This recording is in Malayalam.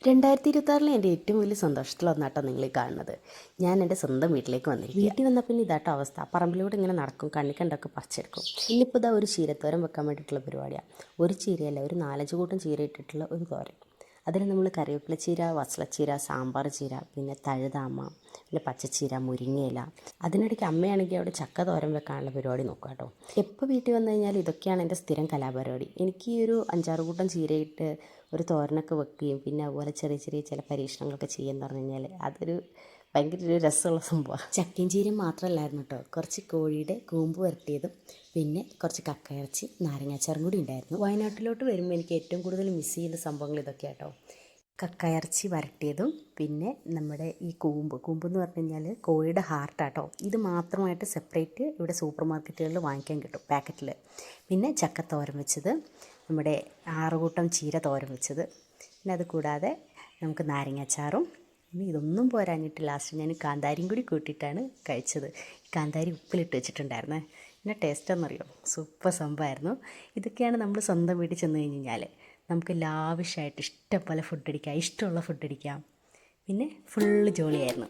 2026 എൻ്റെ ഏറ്റവും വലിയ സന്തോഷത്തിലൊന്നാട്ടോ നിങ്ങൾ ഈ കാണുന്നത്. ഞാൻ എൻ്റെ സ്വന്തം വീട്ടിലേക്ക് വന്നിരിക്കും. വീട്ടിൽ വന്നാൽ പിന്നെ ഇതാട്ടോ അവസ്ഥ. പറമ്പിലൂടെ ഇങ്ങനെ നടക്കും, കണ്ണിക്കണ്ടൊക്കെ പറിച്ചെടുക്കും. ഇന്നിപ്പോൾ ഇതാ ഒരു ചീരത്തോരൻ വെക്കാൻ വേണ്ടിയിട്ടുള്ള പരിപാടിയാണ്. ഒരു ചീരയല്ല, ഒരു 4-5 കൂട്ടം ചീര ഇട്ടിട്ടുള്ള ഒരു തോരൻ. അതിൽ നമ്മൾ കറിവേപ്പില ചീര, വസളച്ചീര, സാമ്പാർ ചീര, പിന്നെ തഴുതാമ, പിന്നെ പച്ചച്ചീര, മുരിങ്ങയില. അതിനിടയ്ക്ക് അമ്മയാണെങ്കിൽ അവിടെ ചക്ക തോരൻ വെക്കാനുള്ള പരിപാടി നോക്കുക കേട്ടോ. എപ്പോൾ വീട്ടിൽ വന്നു കഴിഞ്ഞാൽ ഇതൊക്കെയാണ് എൻ്റെ സ്ഥിരം കലാപരിപാടി. എനിക്ക് ഈ ഒരു 5-6 കൂട്ടം ചീരയിട്ട് ഒരു തോരനൊക്കെ വെക്കുകയും പിന്നെ അതുപോലെ ചെറിയ ചെറിയ ചില പരീക്ഷണങ്ങളൊക്കെ ചെയ്യുമെന്ന് പറഞ്ഞു കഴിഞ്ഞാൽ അതൊരു ഭയങ്കര ഒരു രസമുള്ള സംഭവമാണ്. ചക്കയും ചീരയും മാത്രമല്ലായിരുന്നു കേട്ടോ, കുറച്ച് കോഴിയുടെ കൂമ്പ് വരട്ടിയതും പിന്നെ കുറച്ച് കക്കയിറച്ചി, നാരങ്ങാച്ചാറും കൂടി ഉണ്ടായിരുന്നു. വയനാട്ടിലോട്ട് വരുമ്പോൾ എനിക്ക് ഏറ്റവും കൂടുതൽ മിസ് ചെയ്യുന്ന സംഭവങ്ങൾ ഇതൊക്കെയാണ് കേട്ടോ. കക്കയിറച്ചി വരട്ടിയതും പിന്നെ നമ്മുടെ ഈ കൂമ്പ് എന്ന് പറഞ്ഞു കഴിഞ്ഞാൽ കോഴിയുടെ ഹാർട്ടാട്ടോ. ഇത് മാത്രമായിട്ട് സെപ്പറേറ്റ് ഇവിടെ സൂപ്പർ മാർക്കറ്റുകളിൽ വാങ്ങിക്കാൻ കിട്ടും പാക്കറ്റിൽ. പിന്നെ ചക്ക തോരൻ വെച്ചത്, നമ്മുടെ 6 കൂട്ടം ചീര തോരൻ വെച്ചത്, പിന്നെ അത് കൂടാതെ നമുക്ക് നാരങ്ങാച്ചാറും. ഇനി ഇതൊന്നും പോരാഞ്ഞിട്ട് ലാസ്റ്റ് ഞാൻ കാന്താരിയും കൂടി കൂട്ടിയിട്ടാണ് കഴിച്ചത്. കാന്താരി ഉപ്പിലിട്ട് വെച്ചിട്ടുണ്ടായിരുന്നേ. പിന്നെ ടേസ്റ്റ് എന്നറിയോ, സൂപ്പർ സംഭവമായിരുന്നു. ഇതൊക്കെയാണ് നമ്മൾ സ്വന്തം വീട്ടിൽ ചെന്ന് കഴിഞ്ഞാൽ നമുക്ക് ലാവിഷായിട്ട് ഇഷ്ടംപോലെ ഫുഡ് അടിക്കാം, ഇഷ്ടമുള്ള ഫുഡ് അടിക്കാം. പിന്നെ ഫുള്ള് ജോളിയായിരുന്നു.